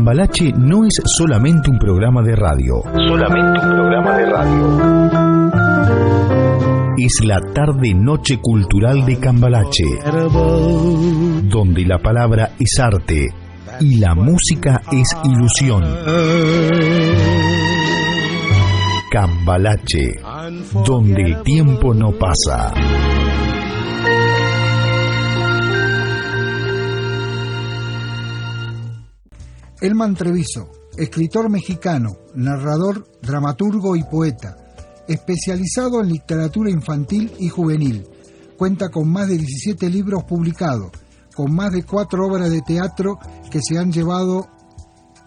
Cambalache no es solamente un programa de radio. Es la tarde-noche cultural de Cambalache, donde la palabra es arte y la música es ilusión. Cambalache, donde el tiempo no pasa. Elman Treviso, escritor mexicano, narrador, dramaturgo y poeta, especializado en literatura infantil y juvenil. Cuenta con más de 17 libros publicados, con más de 4 obras de teatro que se han llevado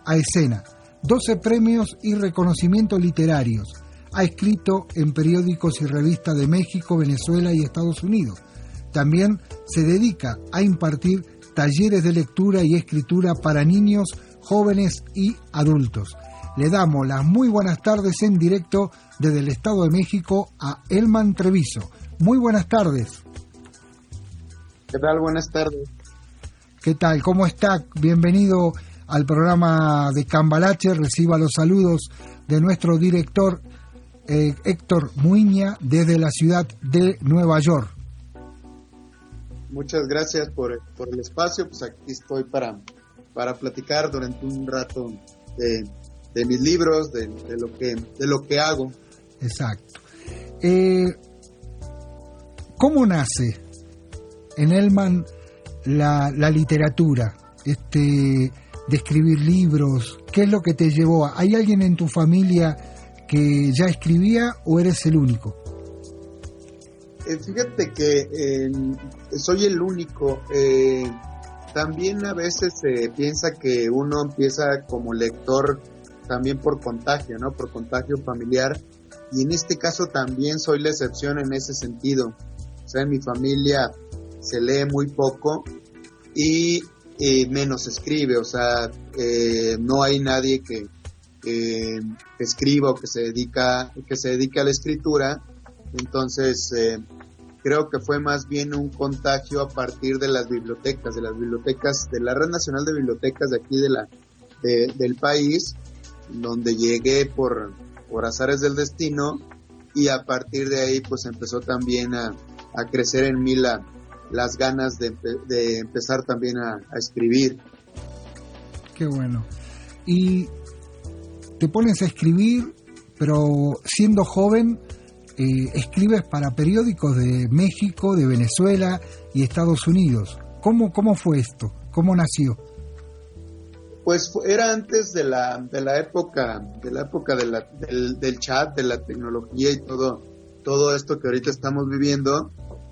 a escena, 12 premios y reconocimientos literarios. Ha escrito en periódicos y revistas de México, Venezuela y Estados Unidos. También se dedica a impartir talleres de lectura y escritura para niños, jóvenes y adultos. Le damos las muy buenas tardes en directo desde el Estado de México a Elman Treviso. Muy buenas tardes. ¿Qué tal? Buenas tardes. ¿Qué tal? ¿Cómo está? Bienvenido al programa de Cambalache. Reciba los saludos de nuestro director Héctor Muiña desde la ciudad de Nueva York. Muchas gracias por el espacio. Pues aquí estoy para platicar durante un rato de mis libros, de lo que hago. Exacto. ¿Cómo nace en Elman la literatura, de escribir libros? ¿Qué es lo que te llevó? ¿Hay alguien en tu familia que ya escribía o eres el único? Fíjate que soy el único. También a veces se piensa que uno empieza como lector también por contagio, ¿no? Por contagio familiar. Y en este caso también soy la excepción en ese sentido. O sea, en mi familia se lee muy poco y menos escribe. O sea, no hay nadie que escriba o que se dedique a la escritura. Entonces, creo que fue más bien un contagio a partir de las bibliotecas, de la Red Nacional de Bibliotecas de aquí del país, donde llegué por azares del destino, y a partir de ahí pues empezó también a crecer en mí las ganas de empezar también a escribir. Qué bueno. Y te pones a escribir, pero siendo joven, escribes para periódicos de México, de Venezuela y Estados Unidos. ¿Cómo fue esto? ¿Cómo nació? Pues era antes de la época del chat, de la tecnología y todo esto que ahorita estamos viviendo.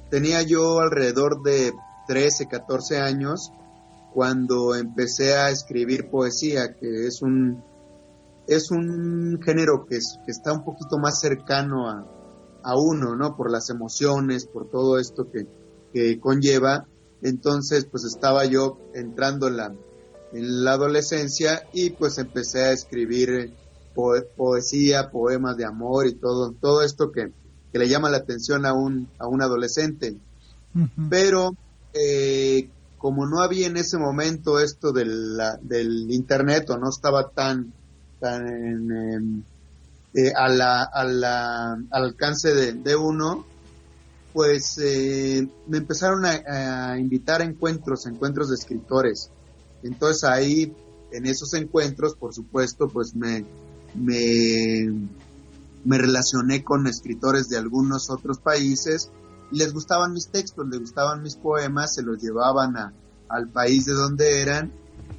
Tenía yo alrededor de 13, 14 años cuando empecé a escribir poesía, que es un género que está un poquito más cercano a uno, ¿no? Por las emociones, por todo esto que conlleva. Entonces, pues estaba yo entrando en la adolescencia y pues empecé a escribir poesía, poemas de amor y todo esto que le llama la atención a un adolescente. Uh-huh. Pero como no había en ese momento esto del internet, o no estaba tan al alcance de uno, pues me empezaron a invitar a encuentros de escritores. Entonces ahí, en esos encuentros, por supuesto, pues me relacioné con escritores de algunos otros países y les gustaban mis textos, les gustaban mis poemas, se los llevaban al país de donde eran,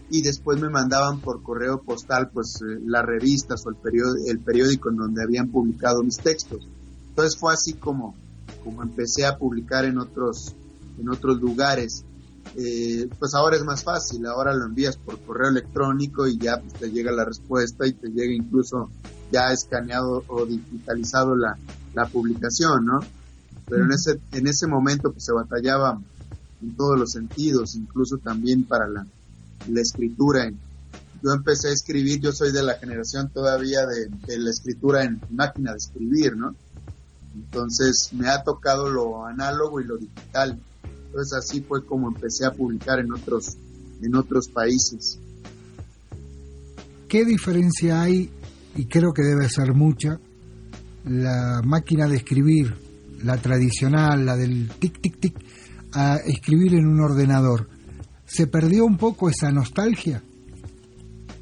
y después me mandaban por correo postal pues las revistas o el periódico en donde habían publicado mis textos. Entonces fue así como empecé a publicar en otros lugares. Pues ahora es más fácil, ahora lo envías por correo electrónico y ya pues te llega la respuesta y te llega incluso ya escaneado o digitalizado la publicación, ¿no? Pero en ese momento pues se batallaba en todos los sentidos, incluso también para la escritura. Yo empecé a escribir, yo soy de la generación todavía de la escritura en máquina de escribir, ¿no? Entonces me ha tocado lo análogo y lo digital. Entonces así fue como empecé a publicar en otros países. ¿Qué diferencia hay? Y creo que debe ser mucha. La máquina de escribir, la tradicional, la del tic, tic, tic, a escribir en un ordenador. ¿Se perdió un poco esa nostalgia?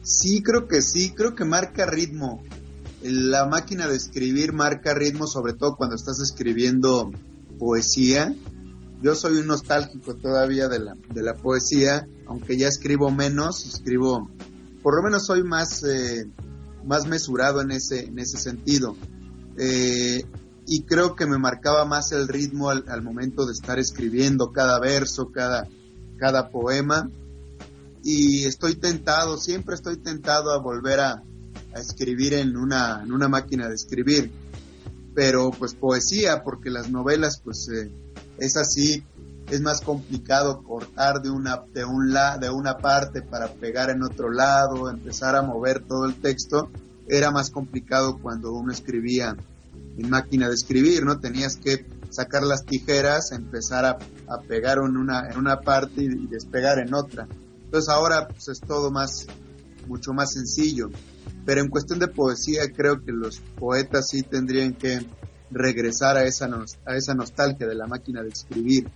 Sí, creo que marca ritmo. La máquina de escribir marca ritmo, sobre todo cuando estás escribiendo poesía. Yo soy un nostálgico todavía de la poesía, aunque ya escribo menos, por lo menos soy más mesurado en ese sentido. Y creo que me marcaba más el ritmo al momento de estar escribiendo cada verso, cada poema, y siempre estoy tentado a volver a escribir en una máquina de escribir, pero pues poesía, porque las novelas pues es así, es más complicado cortar de una parte para pegar en otro lado, empezar a mover todo el texto. Era más complicado cuando uno escribía en máquina de escribir, ¿no? Tenías que sacar las tijeras, empezar a pegar en una parte y despegar en otra. Entonces ahora pues es todo mucho más sencillo. Pero en cuestión de poesía creo que los poetas sí tendrían que regresar a esa nostalgia de la máquina de escribir.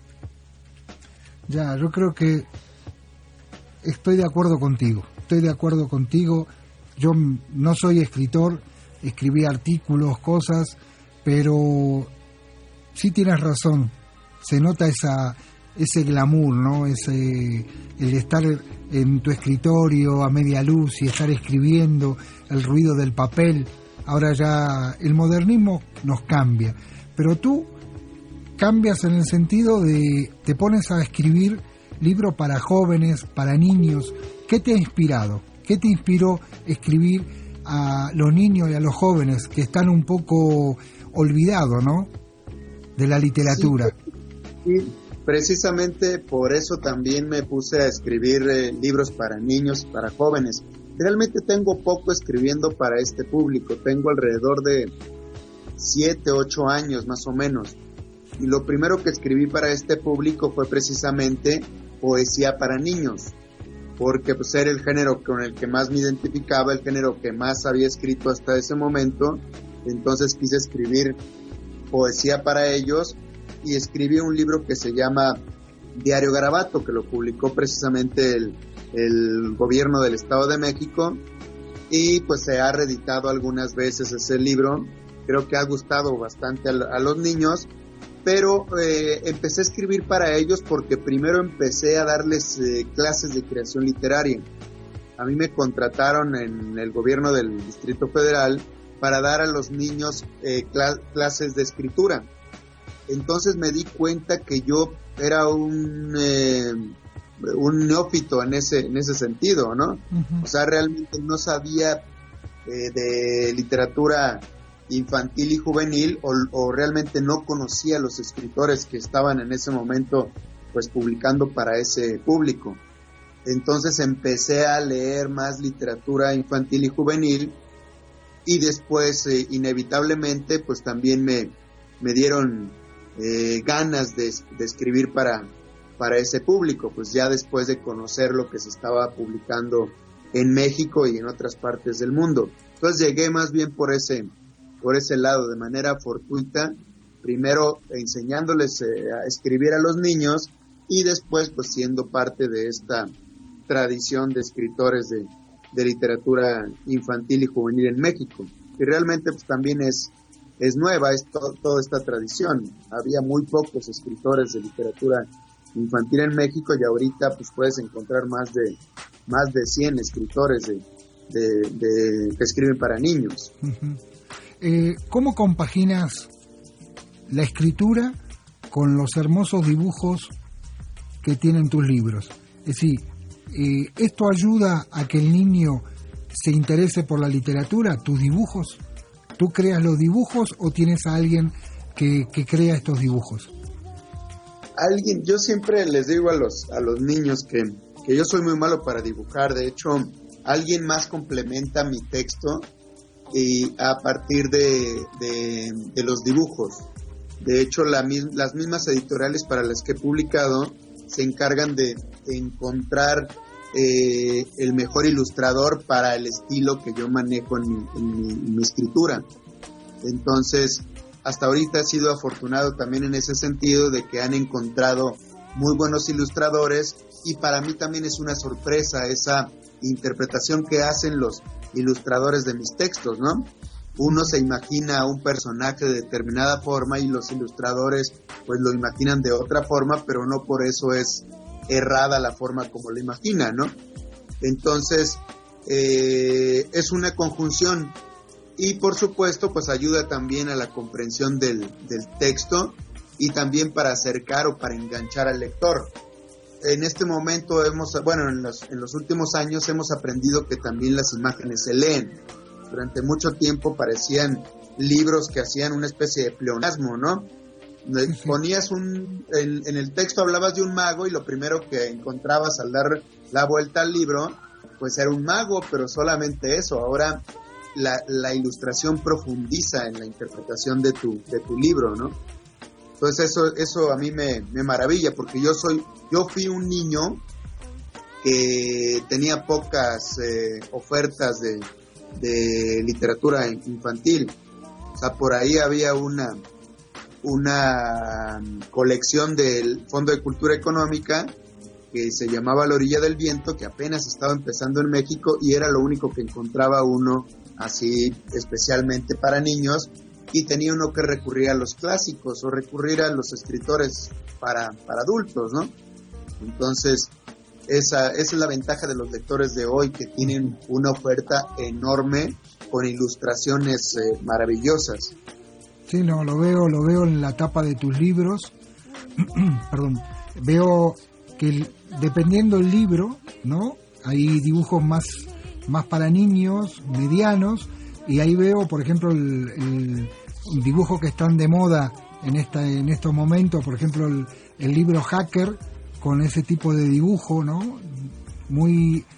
Ya, yo creo que estoy de acuerdo contigo. Yo no soy escritor, escribí artículos, cosas, pero sí tienes razón. Se nota ese glamour, ¿no? El estar en tu escritorio a media luz y estar escribiendo, el ruido del papel. Ahora ya el modernismo nos cambia, pero tú cambias en el sentido de te pones a escribir libros para jóvenes, para niños. ¿Qué te ha inspirado? ¿Qué te inspiró escribir a los niños y a los jóvenes que están un poco olvidados, ¿no?, de la literatura? Sí, precisamente por eso también me puse a escribir libros para niños, para jóvenes. Realmente tengo poco escribiendo para este público, tengo alrededor de 7, 8 años más o menos. Y lo primero que escribí para este público fue precisamente poesía para niños, porque pues era el género con el que más me identificaba, el género que más había escrito hasta ese momento. Entonces quise escribir poesía para ellos y escribí un libro que se llama Diario Garabato, que lo publicó precisamente el gobierno del Estado de México, y pues se ha reeditado algunas veces ese libro. Creo que ha gustado bastante a los niños, pero empecé a escribir para ellos porque primero empecé a darles clases de creación literaria. A mí me contrataron en el gobierno del Distrito Federal para dar a los niños clases de escritura. Entonces me di cuenta que yo era un neófito en ese sentido, ¿no? Uh-huh. O sea, realmente no sabía de literatura infantil y juvenil, o realmente no conocía a los escritores que estaban en ese momento pues publicando para ese público. Entonces empecé a leer más literatura infantil y juvenil, y después inevitablemente pues también me dieron ganas de escribir para ese público, pues ya después de conocer lo que se estaba publicando en México y en otras partes del mundo. Entonces llegué más bien por ese lado, de manera fortuita, primero enseñándoles a escribir a los niños, y después pues siendo parte de esta tradición de escritores de literatura infantil y juvenil en México. Y realmente pues también es nueva, toda esta tradición. Había muy pocos escritores de literatura infantil en México, y ahorita pues puedes encontrar más de 100 escritores que escriben para niños. Uh-huh. ¿Cómo compaginas la escritura con los hermosos dibujos que tienen tus libros? Es decir, ¿esto ayuda a que el niño se interese por la literatura, tus dibujos? ¿Tú creas los dibujos o tienes a alguien que crea estos dibujos? Yo siempre les digo a los niños que yo soy muy malo para dibujar. De hecho, alguien más complementa mi texto y a partir de los dibujos. De hecho, las mismas editoriales para las que he publicado se encargan de encontrar el mejor ilustrador para el estilo que yo manejo en mi escritura. Entonces, hasta ahorita he sido afortunado también en ese sentido de que han encontrado muy buenos ilustradores, y para mí también es una sorpresa esa interpretación que hacen los ilustradores de mis textos, ¿no? Uno se imagina a un personaje de determinada forma y los ilustradores pues lo imaginan de otra forma, pero no por eso es errada la forma como lo imaginan, ¿no? Entonces, es una conjunción, y por supuesto pues ayuda también a la comprensión del texto, y también para acercar o para enganchar al lector. En este momento en los últimos años hemos aprendido que también las imágenes se leen. Durante mucho tiempo parecían libros que hacían una especie de pleonasmo, ¿no? Ponías en el texto hablabas de un mago, y lo primero que encontrabas al dar la vuelta al libro pues era un mago, pero solamente eso. Ahora la ilustración profundiza en la interpretación de tu libro, ¿no? Entonces eso a mí me maravilla, porque yo fui un niño que tenía pocas ofertas de literatura infantil. O sea, por ahí había una colección del Fondo de Cultura Económica que se llamaba La Orilla del Viento, que apenas estaba empezando en México, y era lo único que encontraba uno así especialmente para niños, y tenía uno que recurrir a los clásicos o recurrir a los escritores para adultos, ¿no? Entonces, esa es la ventaja de los lectores de hoy, que tienen una oferta enorme con ilustraciones maravillosas. Sí, no, lo veo en la tapa de tus libros. Perdón, veo que dependiendo del libro, ¿no? Hay dibujos más para niños, medianos, y ahí veo, por ejemplo, el dibujo que están de moda en estos momentos, por ejemplo, el libro Hacker, con ese tipo de dibujo, ¿no?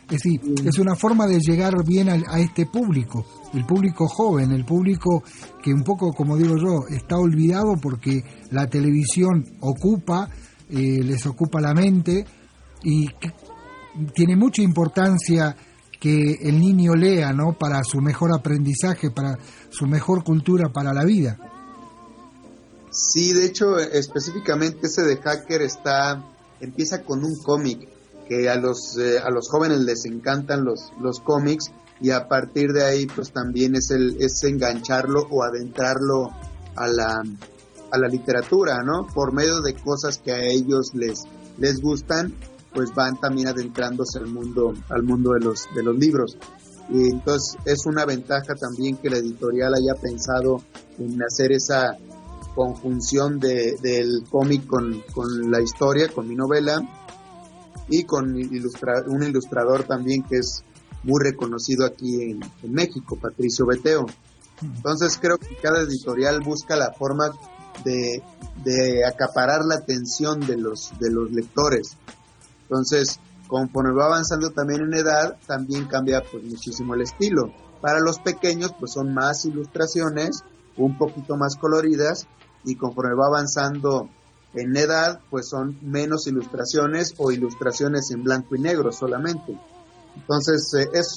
Es una forma de llegar bien a este público, el público joven, el público que un poco, como digo yo, está olvidado porque la televisión les ocupa la mente, y tiene mucha importancia que el niño lea, ¿no? Para su mejor aprendizaje, para su mejor cultura, para la vida. Sí, de hecho, específicamente ese de Hacker empieza con un cómic, que a los jóvenes les encantan los cómics, y a partir de ahí pues también es engancharlo o adentrarlo a la literatura, ¿no? Por medio de cosas que a ellos les gustan, pues van también adentrándose al mundo de los libros. Y entonces es una ventaja también que la editorial haya pensado en hacer esa conjunción del cómic con la historia, con mi novela, y con un ilustrador también que es muy reconocido aquí en México, Patricio Beteo. Entonces creo que cada editorial busca la forma de acaparar la atención de los lectores. Entonces, conforme va avanzando también en edad, también cambia pues muchísimo el estilo. Para los pequeños pues son más ilustraciones, un poquito más coloridas, y conforme va avanzando en edad pues son menos ilustraciones o ilustraciones en blanco y negro solamente. Entonces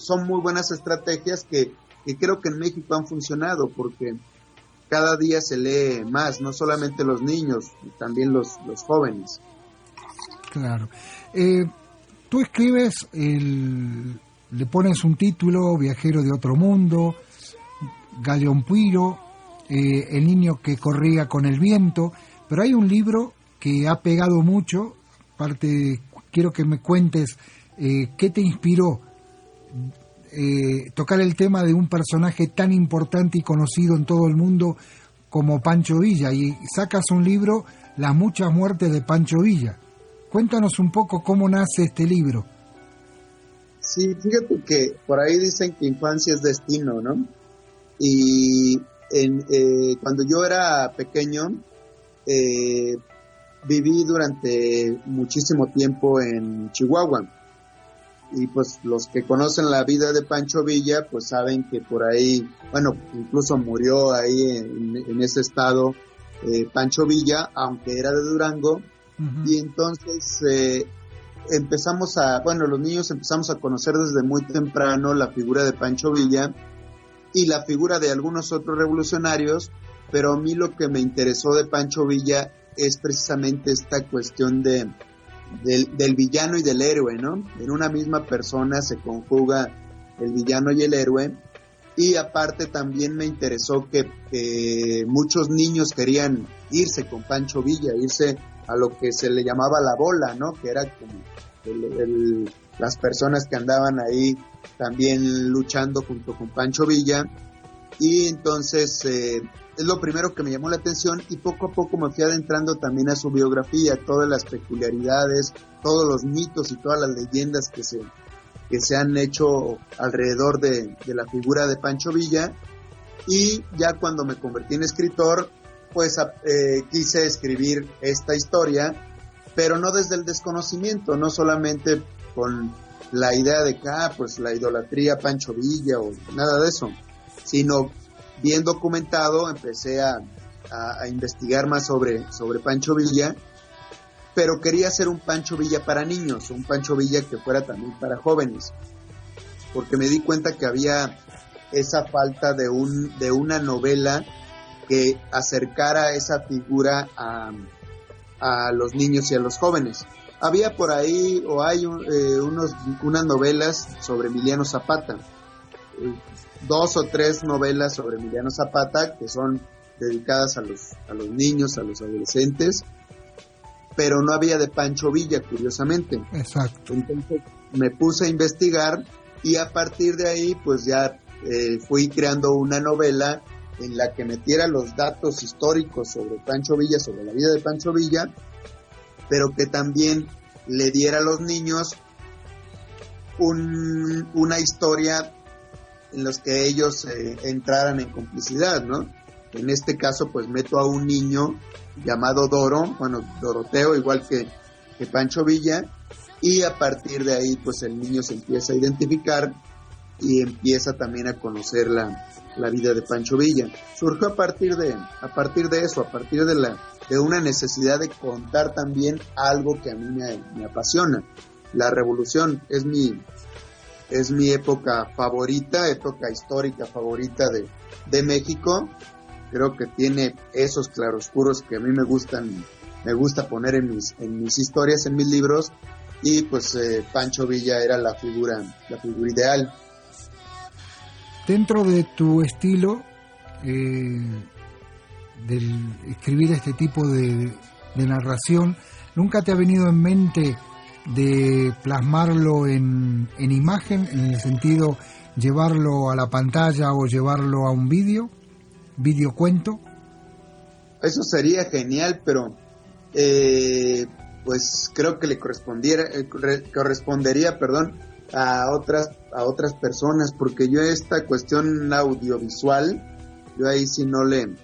son muy buenas estrategias que creo que en México han funcionado, porque cada día se lee más, no solamente los niños, también los jóvenes. Claro. Tú escribes, le pones un título, Viajero de otro mundo, Galeón Puiro, El niño que corría con el viento, pero hay un libro que ha pegado mucho. Quiero que me cuentes qué te inspiró tocar el tema de un personaje tan importante y conocido en todo el mundo como Pancho Villa, y sacas un libro, Las muchas muertes de Pancho Villa. Cuéntanos un poco cómo nace este libro. Sí, fíjate que por ahí dicen que infancia es destino, ¿no? Y cuando yo era pequeño, viví durante muchísimo tiempo en Chihuahua. Y pues los que conocen la vida de Pancho Villa, pues saben que por ahí, bueno, incluso murió ahí en ese estado Pancho Villa, aunque era de Durango. Uh-huh. Y entonces los niños empezamos a conocer desde muy temprano la figura de Pancho Villa y la figura de algunos otros revolucionarios, pero a mí lo que me interesó de Pancho Villa es precisamente esta cuestión del villano y del héroe, ¿no? En una misma persona se conjuga el villano y el héroe, y aparte también me interesó que muchos niños querían irse con Pancho Villa, irse a lo que se le llamaba la bola, ¿no? Que era como las personas que andaban ahí también luchando junto con Pancho Villa, y entonces es lo primero que me llamó la atención, y poco a poco me fui adentrando también a su biografía, todas las peculiaridades, todos los mitos y todas las leyendas que se han hecho alrededor de la figura de Pancho Villa. Y ya cuando me convertí en escritor, pues quise escribir esta historia, pero no desde el desconocimiento, no solamente con la idea de que pues la idolatría a Pancho Villa o nada de eso, sino bien documentado. Empecé a investigar más sobre Pancho Villa, pero quería hacer un Pancho Villa para niños, un Pancho Villa que fuera también para jóvenes, porque me di cuenta que había esa falta de una novela que acercara esa figura a los niños y a los jóvenes. Había por ahí, o hay unas novelas sobre Emiliano Zapata, 2 o 3 novelas sobre Emiliano Zapata que son dedicadas a los niños, a los adolescentes, pero no había de Pancho Villa, curiosamente. Exacto. Entonces me puse a investigar, y a partir de ahí pues ya fui creando una novela en la que metiera los datos históricos sobre Pancho Villa, sobre la vida de Pancho Villa, pero que también le diera a los niños una historia en los que ellos entraran en complicidad, ¿no? En este caso pues meto a un niño llamado Doroteo, igual que Pancho Villa, y a partir de ahí pues el niño se empieza a identificar y empieza también a conocer la vida de Pancho Villa. Surgió a partir de eso, a partir de una necesidad de contar también algo que a mí me apasiona. La revolución es mi época favorita, época histórica favorita de México. Creo que tiene esos claroscuros que a mí me gusta poner en mis historias, en mis libros, y pues Pancho Villa era la figura ideal. Dentro de tu estilo del escribir este tipo de narración, ¿nunca te ha venido en mente de plasmarlo en imagen, en el sentido llevarlo a la pantalla o llevarlo a un videocuento? Eso sería genial, pero pues creo que le correspondería a otras personas, porque yo esta cuestión audiovisual, yo ahí sí no le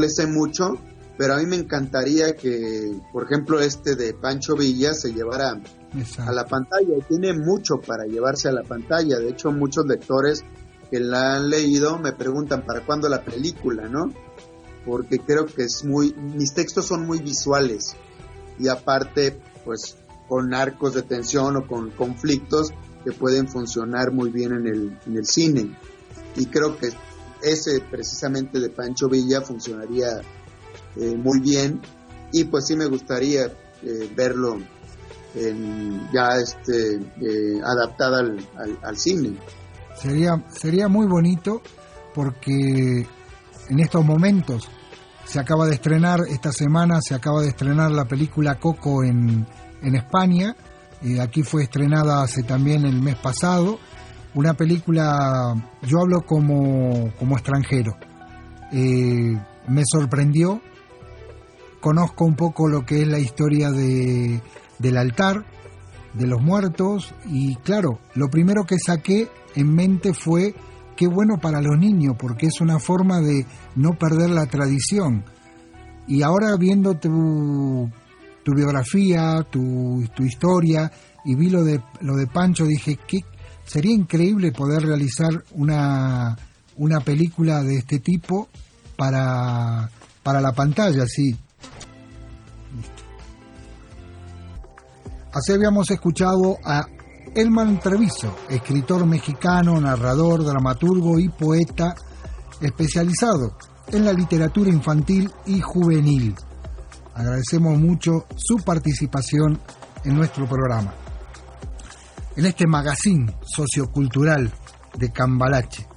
sé mucho, pero a mí me encantaría que, por ejemplo, de Pancho Villa se llevara a la pantalla, y tiene mucho para llevarse a la pantalla. De hecho, muchos lectores que la han leído me preguntan ¿para cuándo la película?, ¿no? Porque creo que mis textos son muy visuales, y aparte pues con arcos de tensión o con conflictos que pueden funcionar muy bien en el cine, y creo que ese precisamente de Pancho Villa funcionaría muy bien, y pues sí me gustaría verlo adaptada al cine. Sería muy bonito, porque en estos momentos esta semana se acaba de estrenar la película Coco en España. Aquí fue estrenada hace también el mes pasado. Una película, yo hablo como extranjero, me sorprendió. Conozco un poco lo que es la historia del altar, de los muertos, y claro, lo primero que saqué en mente fue qué bueno para los niños, porque es una forma de no perder la tradición. Y ahora viendo tu biografía, tu historia, y vi lo de Pancho, dije que sería increíble poder realizar una película de este tipo para la pantalla, sí. Así habíamos escuchado a Elman Treviso, escritor mexicano, narrador, dramaturgo y poeta especializado en la literatura infantil y juvenil. Agradecemos mucho su participación en nuestro programa, en este magazine sociocultural de Cambalache.